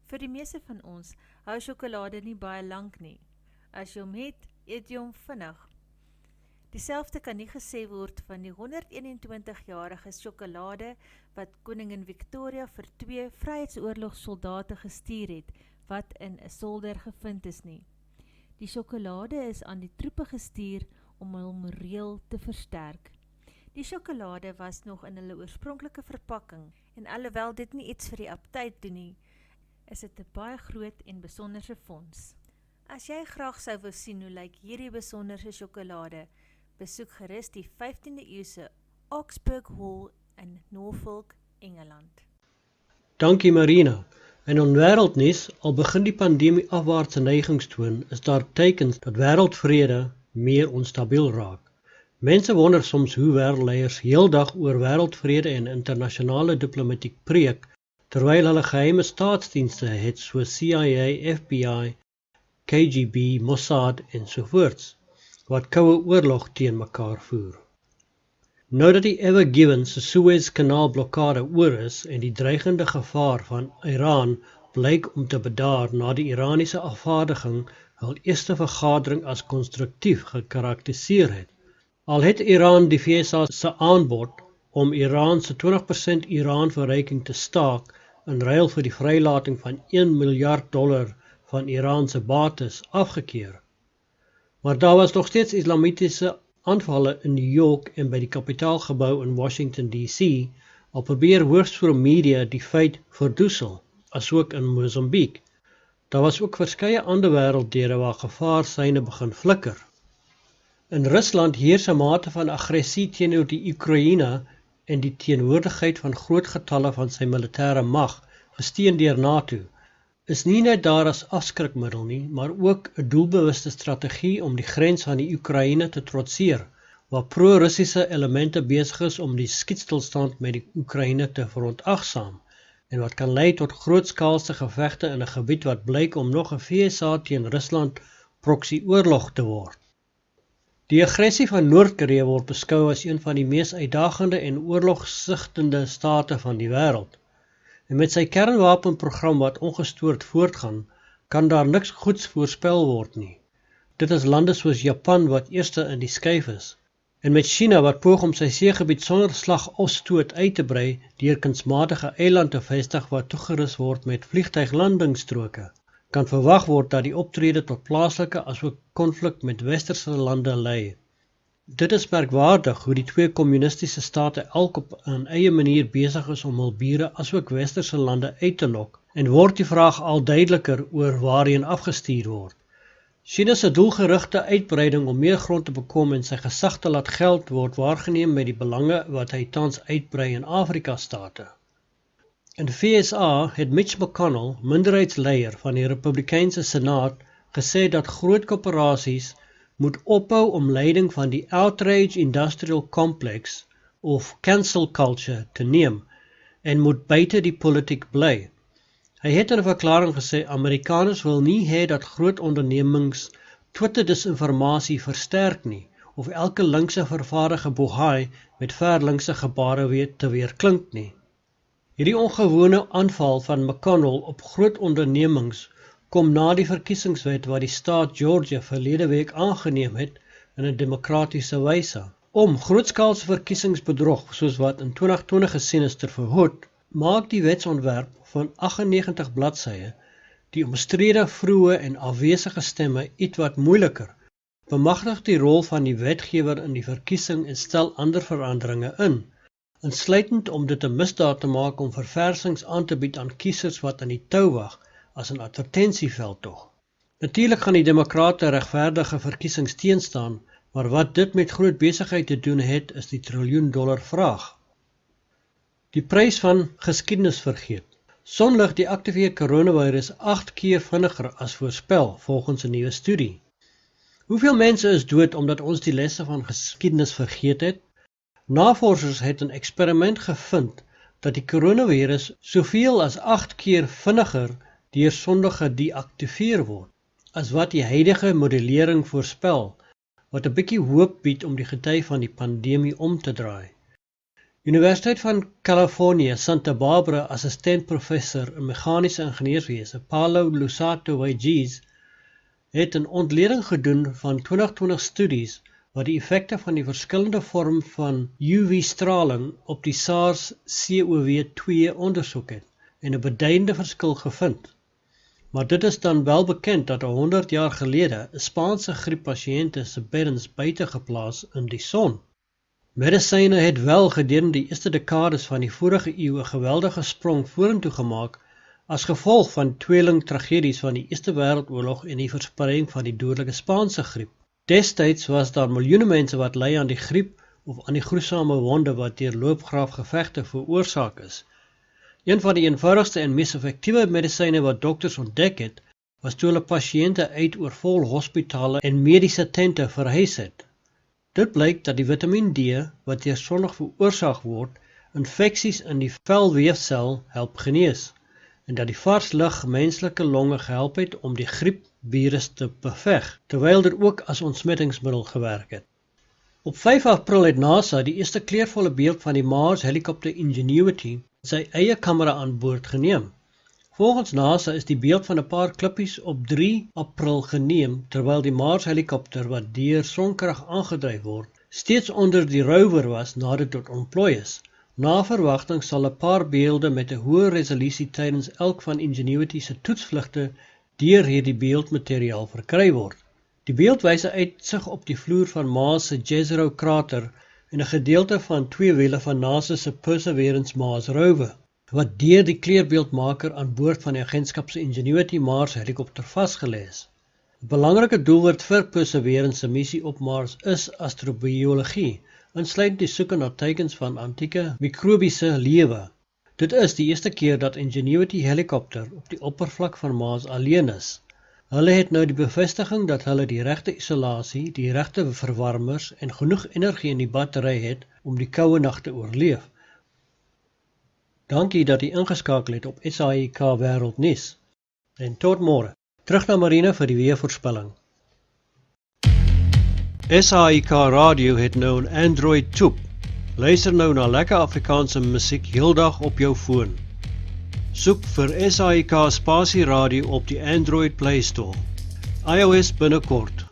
Vir die meeste van ons hou sjokolade nie baie lank nie. As jy hom het, eet jy hom vinnig. Dieselfde kan nie gesê word van die 121-jarige sjokolade wat koningin Victoria vir 2 vryheidsoorlogssoldate gestuur het, wat in 'n solder gevind is nie. Die sjokolade is aan die troepe gestuur om hul moreel te versterk. Die sjokolade was nog in hulle oorspronklike verpakking en alhoewel dit nie iets vir die aptyt doen nie, is dit 'n baie groot en besonderse fonds. As jy graag sou wil sien hoe lyk hierdie besonderse sjokolade, besoek gerus die 15de eeuse Augsburg Hall in Norfolk, Engeland. Dankie Marina. En in wêreldnuus, al begin die pandemie afwaartse neigings toon, is daar tekens dat wêreldvrede meer onstabiel raak. Mense wonder soms hoe wêreldleiers heeldag oor wêreldvrede en internasionale diplomatiek preek, terwyl hulle geheime staatsdienste het soos CIA, FBI, KGB, Mossad ensovoorts, wat koue oorlog teen mekaar voer. Nou dat die Ever Given se Suez-kanaal blokkade oor is en die dreigende gevaar van Iran blyk om te bedaar na die Iraniese afvaardiging hul eerste vergadering as konstruktief gekarakteriseer het. Al het Iran die VSA se aanbod om Iran se 20% Iran-verryking te staak in ruil vir die vrylating van $1 miljard van Iran se bates afgekeur. Maar daar was nog steeds islamitiese aanvalle in New York en by die kapitaalgebou in Washington DC, al probeer hoogstroom media die feit verdoesel, asook in Mozambique. Daar was ook verskeie ander wêrelddele waar gevaarsyne begin flikker. In Rusland heers 'n mate van aggressie teenoor die Oekraïne en die teenwoordigheid van groot getalle van sy militêre mag, gesteun deur NATO, is nie net daar as afskrikmiddel nie, maar ook 'n doelbewuste strategie om die grens van die Oekraïne te trotseer, waar pro-Russiese elemente besig is om die skietstilstand met die Oekraïne te verontagsaam, en wat kan lei tot grootskaalse gevegte in 'n gebied wat blyk om nog 'n VSA teen Rusland proxy-oorlog te word. Die aggressie van Noord-Korea word beskou as een van die mees uitdagende en oorlogsigtende state van die wêreld. En met sy kernwapenprogram wat ongestoord voortgaan, kan daar niks goeds voorspel word nie. Dit is lande soos Japan wat eerste in die skuif is. En met China wat poog om sy seegebied sonder slag of stoot uit te brei deur kunsmatige eiland te vestig wat toegerus word met vliegtuiglandingsstroke, kan verwag word dat die optrede tot plaaslike asook konflik met westerse lande lei. Dit is merkwaardig hoe die 2 kommunistiese state elk op 'n eie manier besig is om hul bure asook westerse lande uit te lok, en word die vraag al duideliker oor waarheen afgestuur word. China se doelgerigte uitbreiding om meer grond te bekom en sy gesag te laat geld word waargeneem met die belange wat hy tans uitbrei in Afrika-state. In die VSA het Mitch McConnell, minderheidsleier van die Republikeinse Senaat, gesê dat groot korporasies moet ophou om leiding van die outrage industrial complex of cancel culture te neem en moet buite die politiek bly. Hy het in 'n verklaring gesê Amerikaners wil nie hê dat groot ondernemings Twitter-disinformasie versterk nie of elke linkse vervaardige bohaai met verlinkse gebare te weerklink nie. Hierdie ongewone aanval van McConnell op groot ondernemings kom na die verkiesingswet wat die staat Georgia verlede week aangeneem het in 'n demokratiese wyse. Om grootskaalse verkiesingsbedrog soos wat in 2020 gesien is te verhoed, maak die wetsontwerp van 98 bladsye die omstrede vroeë en afwesige stemme ietwat moeiliker, bemagtig die rol van die wetgewer in die verkiesing en stel ander veranderinge in, insluitend om dit 'n misdaad te maak om verversings aan te bied aan kiesers wat aan die tou wag as 'n advertensieveldtog. Natuurlik gaan die demokrate regverdige verkiesings teenstaan, maar wat dit met groot besigheid te doen het, is die triljoen-dollar vraag. Die prys van geskiedenis vergeet. Sonlig deaktiveer coronavirus 8 keer vinniger as voorspel, volgens 'n nuwe studie. Hoeveel mense is dood omdat ons die lesse van geskiedenis vergeet het? Navorsers het 'n eksperiment gevind dat die coronavirus soveel as 8 keer vinniger deur sonde gedeaktiveer word, as wat die huidige modellering voorspel, wat 'n bietjie hoop bied om die gety van die pandemie om te draai. Universiteit van Californië, Santa Barbara assistent-professor in meganiese ingenieurswese, Paulo Lusato Weijiz, het 'n ontleding gedoen van 2020 studies wat die effekte van die verskillende vorm van UV-straling op die SARS-CoV-2 ondersoek het en 'n beduidende verskil gevind. Maar dit is dan wel bekend dat 100 jaar gelede 'n Spaanse grieppasiënte se beddens buite geplaas in die son. Medisyne het wel gedurende die eerste dekades van die vorige eeu 'n geweldige sprong vorentoe gemaak as gevolg van tweeling tragedies van die Eerste Wêreldoorlog en die verspreiding van die dodelike Spaanse griep. Destyds was daar miljoene mense wat ly aan die griep of aan die gruisame wonde wat deur loopgraafgevegte veroorsaak is. Een van die eenvoudigste en mees effektiewe medisyne wat dokters ontdek het, was toe hulle pasiënte uit oor vol hospitale en mediese tente verhuis het. Dit blyk dat die Vitamien D, wat deur sonlig veroorsaak word, infeksies in die velweefsel help genees, en dat die vars lug menslike longe gehelp het om die griepvirus te beveg, terwyl dit ook as ontsmettingsmiddel gewerk het. Op 5 April het NASA die eerste kleurvolle beeld van die Mars helikopter Ingenuity sy eie kamera aan boord geneem. Volgens NASA is die beeld van 'n paar klippies op 3 April geneem, terwyl die Mars helikopter wat deur sonkrag aangedryf word, steeds onder die rover was nadat dit tot ontplooi is. Na verwagting sal 'n paar beelde met 'n hoë resolusie tydens elk van Ingenuity se toetsvlugte deur hierdie beeldmateriaal verkry word. Die beeld wys 'n uitsig op die vloer van Mars se Jezero krater en 'n gedeelte van 2 wiele van NASA se Perseverance Mars rover, wat deur die kleurbeeldmaker aan boord van die agentskap se Ingenuity Mars helikopter vasgelê is. 'n Belangrike doelwit vir Perseverance se missie op Mars is astrobiologie, insluitend die soeke na tekens van antieke mikrobiese lewe. Dit is die eerste keer dat Ingenuity helikopter op die oppervlak van Mars alleen is. Hulle het nou die bevestiging dat hulle die regte isolasie, die regte verwarmers en genoeg energie in die battery het om die koue nag te oorleef. Dankie dat jy ingeskakel het op SAIK Wêreldnuus. En tot môre. Terug na Marina vir die weervoorspelling. SAIK Radio het nou 'n Android toep. Luister nou na lekker Afrikaanse musiek heeldag op jou foon. Soek vir SAIK Spasie Radio op die Android Play Store. iOS binnekort.